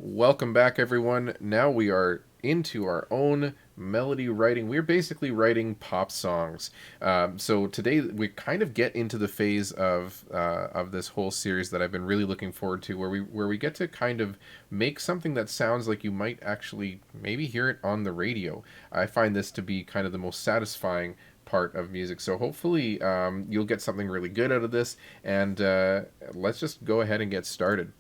Welcome back, everyone. Now we are into our own melody writing. We're basically writing pop songs. So today we kind of get into the phase of this whole series that I've been really looking forward to, where we get to kind of make something that sounds like you might actually maybe hear it on the radio. I find this to be kind of the most satisfying part of music. So hopefully you'll get something really good out of this. And let's just go ahead and get started.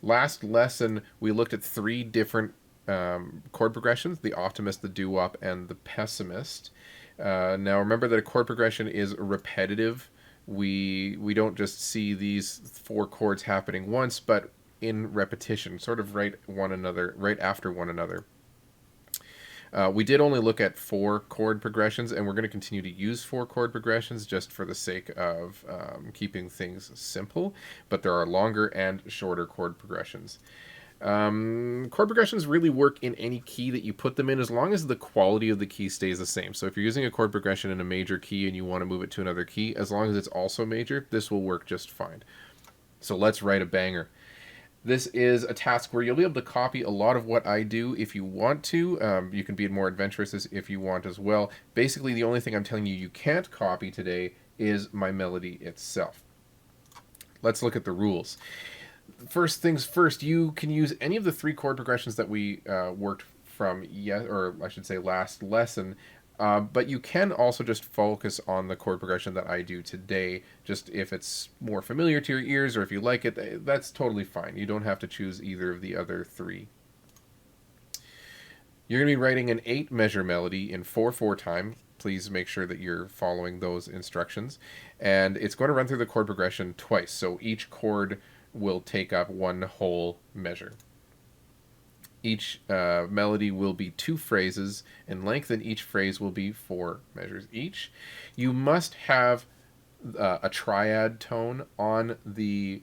Last lesson, we looked at three different chord progressions: the optimist, the doo-wop, and the pessimist. Now, remember that a chord progression is repetitive. We don't just see these four chords happening once, but in repetition, sort of right after one another. We did only look at four chord progressions, and we're going to continue to use four chord progressions just for the sake of keeping things simple, but there are longer and shorter chord progressions. Chord progressions really work in any key that you put them in, as long as the quality of the key stays the same. So if you're using a chord progression in a major key and you want to move it to another key, as long as it's also major, this will work just fine. So let's write a banger. This is a task where you'll be able to copy a lot of what I do if you want to. You can be more adventurous if you want as well. Basically, the only thing I'm telling you you can't copy today is my melody itself. Let's look at the rules. First things first, you can use any of the three chord progressions that we worked from, or I should say last lesson. But you can also just focus on the chord progression that I do today, just if it's more familiar to your ears or if you like it, that's totally fine. You don't have to choose either of the other three. You're going to be writing an 8-measure melody in 4/4 time. Please make sure that you're following those instructions. And it's going to run through the chord progression twice, so each chord will take up one whole measure. Each melody will be 2 phrases in length, and each phrase will be 4 measures each. You must have a triad tone on the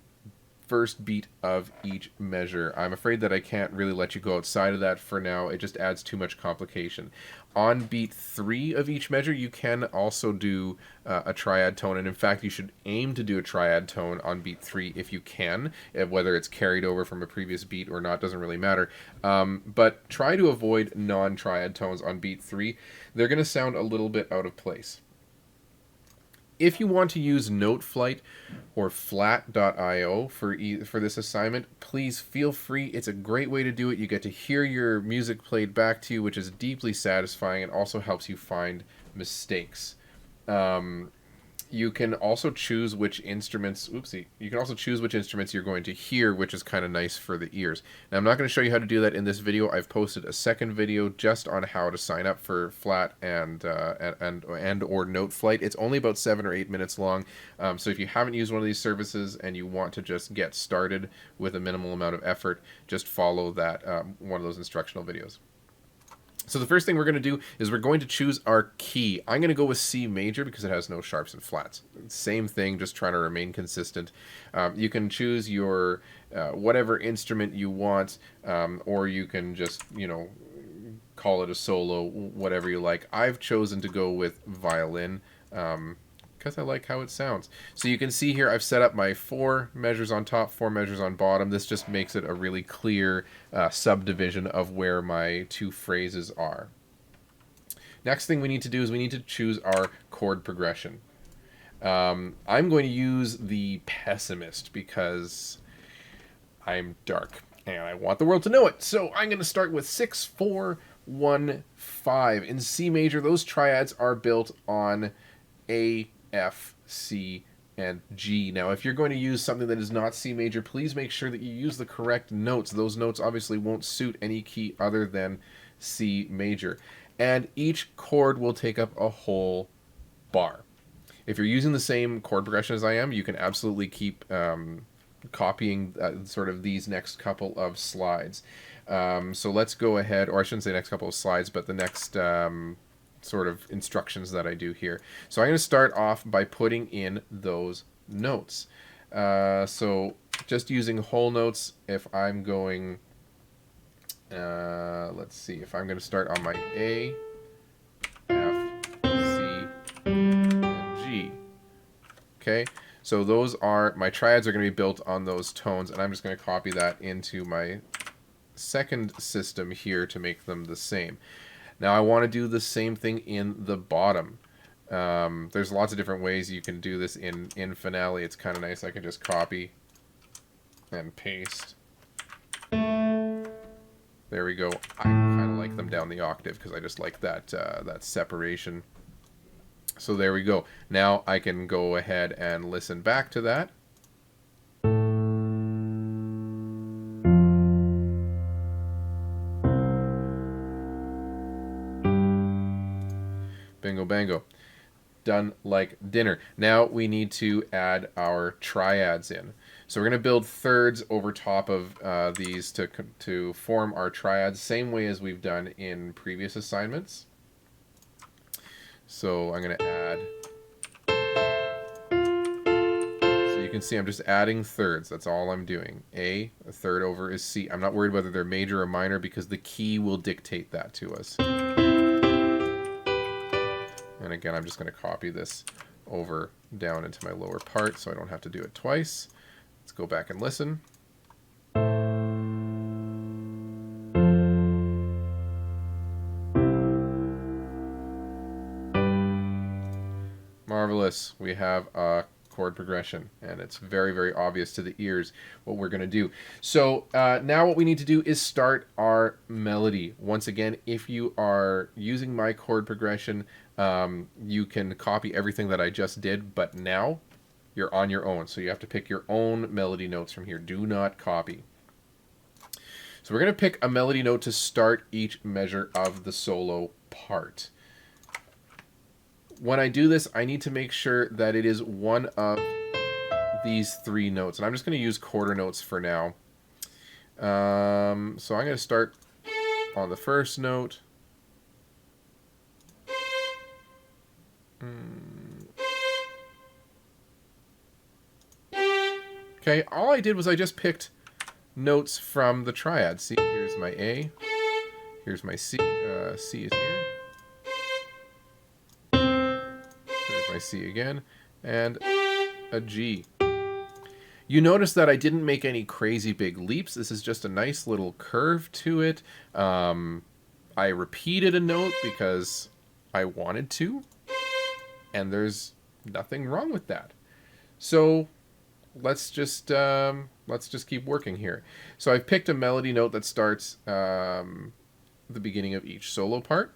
first beat of each measure. I'm afraid that I can't really let you go outside of that for now. It just adds too much complication. On beat 3 of each measure, you can also do a triad tone, and in fact, you should aim to do a triad tone on beat 3 if you can. Whether it's carried over from a previous beat or not doesn't really matter. But try to avoid non-triad tones on beat 3. They're going to sound a little bit out of place. If you want to use Noteflight or Flat.io for this assignment, please feel free. It's a great way to do it. You get to hear your music played back to you, which is deeply satisfying and also helps you find mistakes. You can also choose which instruments. You can also choose which instruments you're going to hear, which is kind of nice for the ears. Now, I'm not going to show you how to do that in this video. I've posted a second video just on how to sign up for Flat and or Noteflight. It's only about 7 or 8 minutes long. So if you haven't used one of these services and you want to just get started with a minimal amount of effort, just follow that one of those instructional videos. So the first thing we're going to do is we're going to choose our key. I'm going to go with C major because it has no sharps and flats. Same thing, just trying to remain consistent. You can choose your whatever instrument you want, or you can just, call it a solo, whatever you like. I've chosen to go with violin. Because I like how it sounds. So you can see here I've set up my 4 measures on top, 4 measures on bottom. This just makes it a really clear subdivision of where my 2 phrases are. Next thing we need to do is we need to choose our chord progression. I'm going to use the pessimist because I'm dark and I want the world to know it. So I'm going to start with 6, 4, 1, 5. In C major, those triads are built on A, F, C, and G. Now, if you're going to use something that is not C major, please make sure that you use the correct notes. Those notes obviously won't suit any key other than C major. And each chord will take up a whole bar. If you're using the same chord progression as I am, you can absolutely keep copying sort of these next couple of slides. So let's go ahead, or I shouldn't say next couple of slides, but the next sort of instructions that I do here. So I'm going to start off by putting in those notes. So just using whole notes, if I'm going, let's see, if I'm going to start on my A, F, C, and G. Okay, So those are, my triads are going to be built on those tones, and I'm just going to copy that into my second system here to make them the same. Now I want to do the same thing in the bottom. There's lots of different ways you can do this in Finale. It's kind of nice. I can just copy and paste. There we go. I kind of like them down the octave because I just like that that separation. So there we go. Now I can go ahead and listen back to that. Bingo bango. Done like dinner. Now we need to add our triads in. So we're going to build thirds over top of these to form our triads, same way as we've done in previous assignments. So I'm going to add, so you can see I'm just adding thirds. That's all I'm doing. A third over is C. I'm not worried whether they're major or minor because the key will dictate that to us. And again, I'm just going to copy this over down into my lower part so I don't have to do it twice. Let's go back and listen. Marvelous. We have a chord progression, and it's very, very obvious to the ears what we're going to do. So now what we need to do is start our melody. Once again, if you are using my chord progression, you can copy everything that I just did, but now you're on your own. So you have to pick your own melody notes from here. Do not copy. So we're going to pick a melody note to start each measure of the solo part. When I do this, I need to make sure that it is one of these three notes. And I'm just going to use quarter notes for now. So I'm going to start on the first note. Okay, all I did was I just picked notes from the triad. See, here's my A. Here's my C. C is here. There's my C again. And a G. You notice that I didn't make any crazy big leaps. This is just a nice little curve to it. I repeated a note because I wanted to. And there's nothing wrong with that. So let's just keep working here. So I've picked a melody note that starts the beginning of each solo part.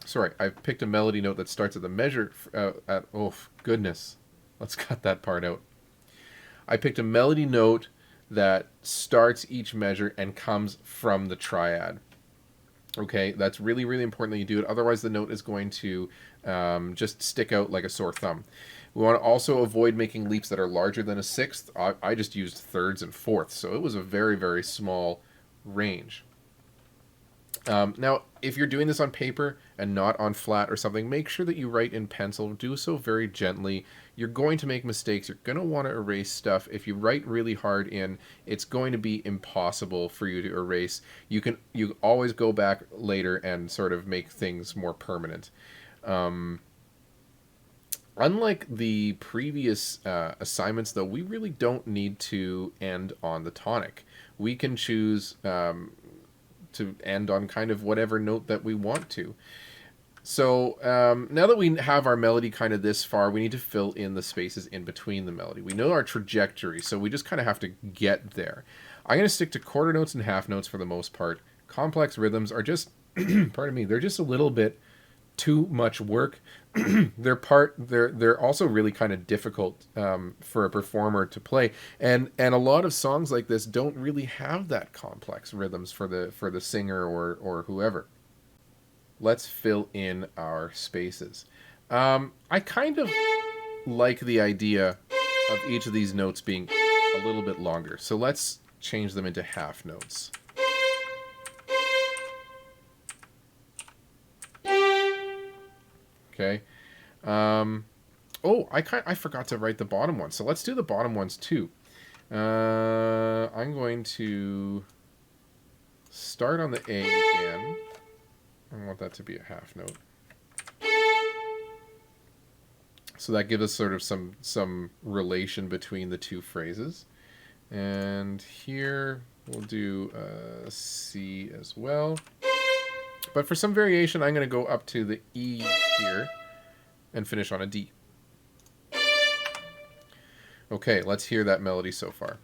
Sorry, I've picked a melody note that starts at the measure oh goodness, let's cut that part out. I picked a melody note that starts each measure and comes from the triad. Okay, that's really, really important that you do it. Otherwise, the note is going to just stick out like a sore thumb. We want to also avoid making leaps that are larger than a sixth. I just used thirds and fourths, so it was a very, very small range. Now, if you're doing this on paper and not on flat or something, make sure that you write in pencil. Do so very gently. You're going to make mistakes. You're going to want to erase stuff. If you write really hard in, it's going to be impossible for you to erase. You always go back later and sort of make things more permanent. Unlike the previous assignments, though, we really don't need to end on the tonic. We can choose to end on kind of whatever note that we want to. So now that we have our melody kind of this far, we need to fill in the spaces in between the melody. We know our trajectory, so we just kind of have to get there. I'm going to stick to quarter notes and half notes for the most part. Complex rhythms are just, pardon me, they're just a little bit too much work. They're also really kind of difficult for a performer to play, and a lot of songs like this don't really have that complex rhythms for the singer or whoever. Let's fill in our spaces. I kind of like the idea of each of these notes being a little bit longer, so let's change them into half notes. Okay. Oh, I forgot to write the bottom ones, so let's do the bottom ones too. I'm going to start on the A again. I want that to be a half note. So that gives us sort of some relation between the two phrases. And here we'll do C as well. But for some variation, I'm going to go up to the E here and finish on a D. Okay, let's hear that melody so far.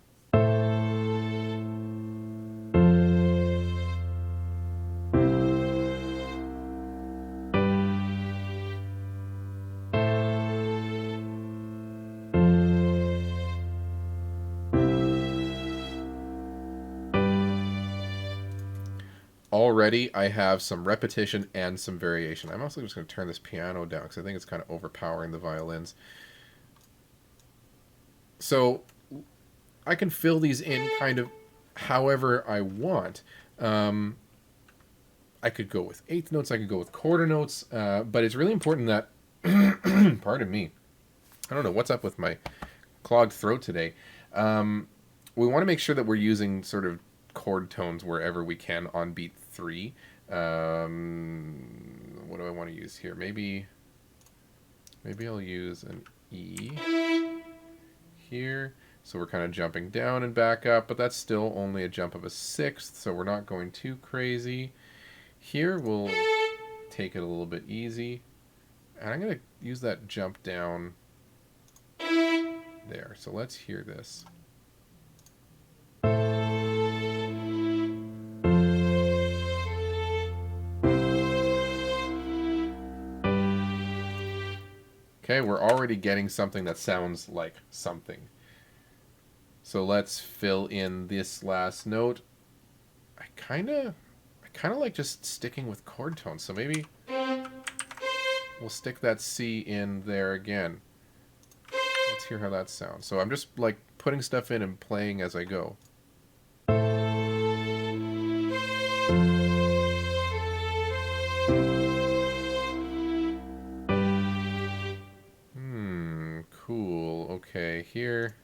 Already I have some repetition and some variation. I'm also just going to turn this piano down because I think it's kind of overpowering the violins. So I can fill these in kind of however I want. I could go with eighth notes, I could go with quarter notes, but it's really important that, pardon me, I don't know what's up with my clogged throat today. We want to make sure that we're using sort of chord tones wherever we can on beat 3. What do I want to use here? Maybe I'll use an E here. So we're kind of jumping down and back up, but that's still only a jump of a sixth, so we're not going too crazy. Here we'll take it a little bit easy. And I'm going to use that jump down there. So let's hear this. Okay, we're already getting something that sounds like something. So let's fill in this last note. I kind of like just sticking with chord tones. So maybe we'll stick that C in there again. Let's hear how that sounds. So I'm just like putting stuff in and playing as I go. Cool. Okay, here.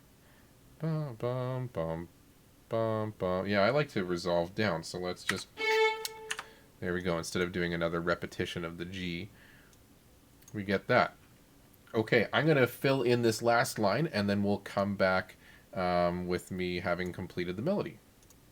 Bum, bum, bum, bum, bum. Yeah, I like to resolve down, so let's just... There we go. Instead of doing another repetition of the G, we get that. Okay, I'm going to fill in this last line, and then we'll come back with me having completed the melody.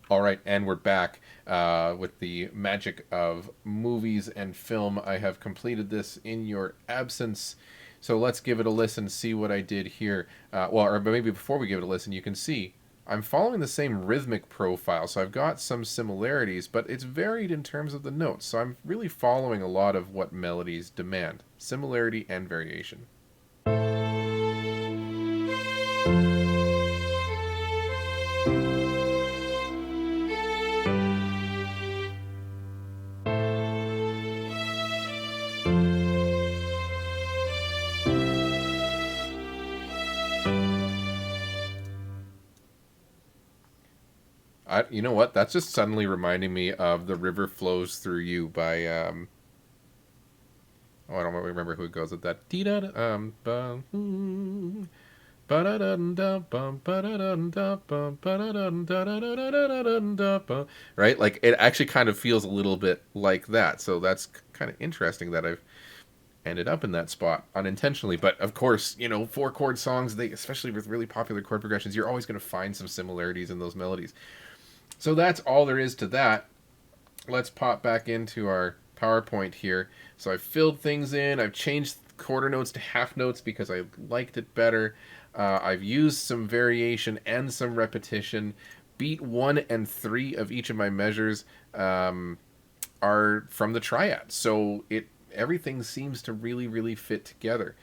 All right, and we're back with the magic of movies and film. I have completed this in your absence. So let's give it a listen, see what I did here. Or maybe before we give it a listen, you can see I'm following the same rhythmic profile. So I've got some similarities, but it's varied in terms of the notes. So I'm really following a lot of what melodies demand, similarity and variation. You know what? That's just suddenly reminding me of "The River Flows Through You" by I don't remember who it goes with that. Right? Like it actually kind of feels a little bit like that. So that's kind of interesting that I've ended up in that spot unintentionally. But of course, you know, 4-chord songs, they especially with really popular chord progressions, you're always going to find some similarities in those melodies. So that's all there is to that. Let's pop back into our PowerPoint here. So I've filled things in. I've changed quarter notes to half notes because I liked it better. I've used some variation and some repetition. Beat 1 and 3 of each of my measures are from the triad. So everything seems to really fit together.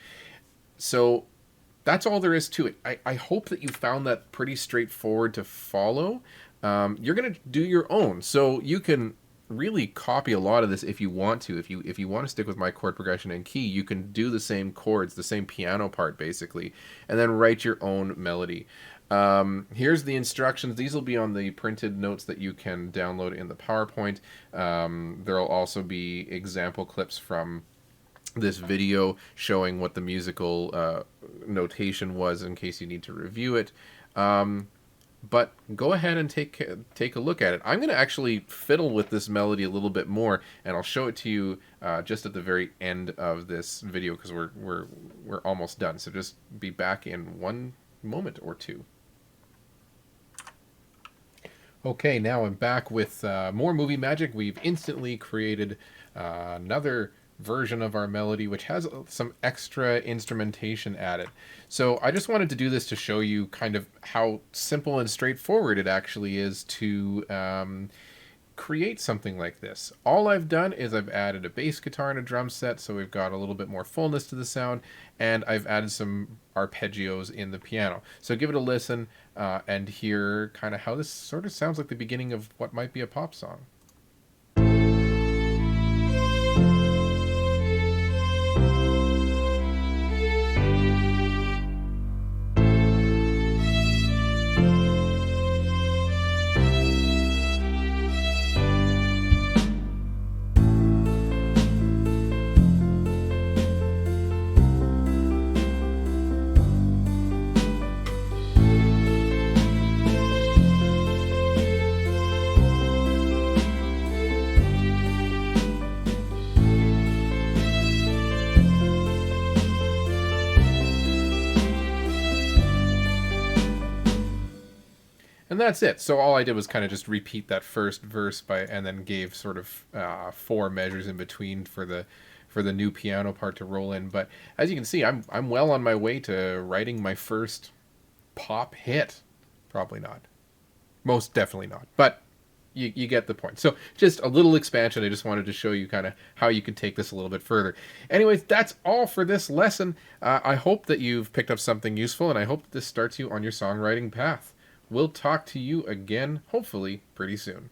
So that's all there is to it. I hope that you found that pretty straightforward to follow. You're going to do your own. So you can really copy a lot of this if you want to. If you want to stick with my chord progression and key, you can do the same chords, the same piano part basically, and then write your own melody. Here's the instructions. These will be on the printed notes that you can download in the PowerPoint. There'll also be example clips from this video showing what the musical notation was in case you need to review it. but go ahead and take a look at it. I'm going to actually fiddle with this melody a little bit more, and I'll show it to you just at the very end of this video because we're almost done. So just be back in one moment or two. Okay, now I'm back with more movie magic. We've instantly created another version of our melody which has some extra instrumentation added. So I just wanted to do this to show you kind of how simple and straightforward it actually is to create something like this. All I've done is I've added a bass guitar and a drum set, so we've got a little bit more fullness to the sound, and I've added some arpeggios in the piano. So give it a listen and hear kind of how this sort of sounds like the beginning of what might be a pop song. And that's it. So all I did was kind of just repeat that first verse and then gave sort of 4 measures in between for the new piano part to roll in. But as you can see, I'm well on my way to writing my first pop hit. Probably not. Most definitely not. But you get the point. So just a little expansion. I just wanted to show you kind of how you could take this a little bit further. Anyways, that's all for this lesson. I hope that you've picked up something useful, and I hope that this starts you on your songwriting path. We'll talk to you again, hopefully, pretty soon.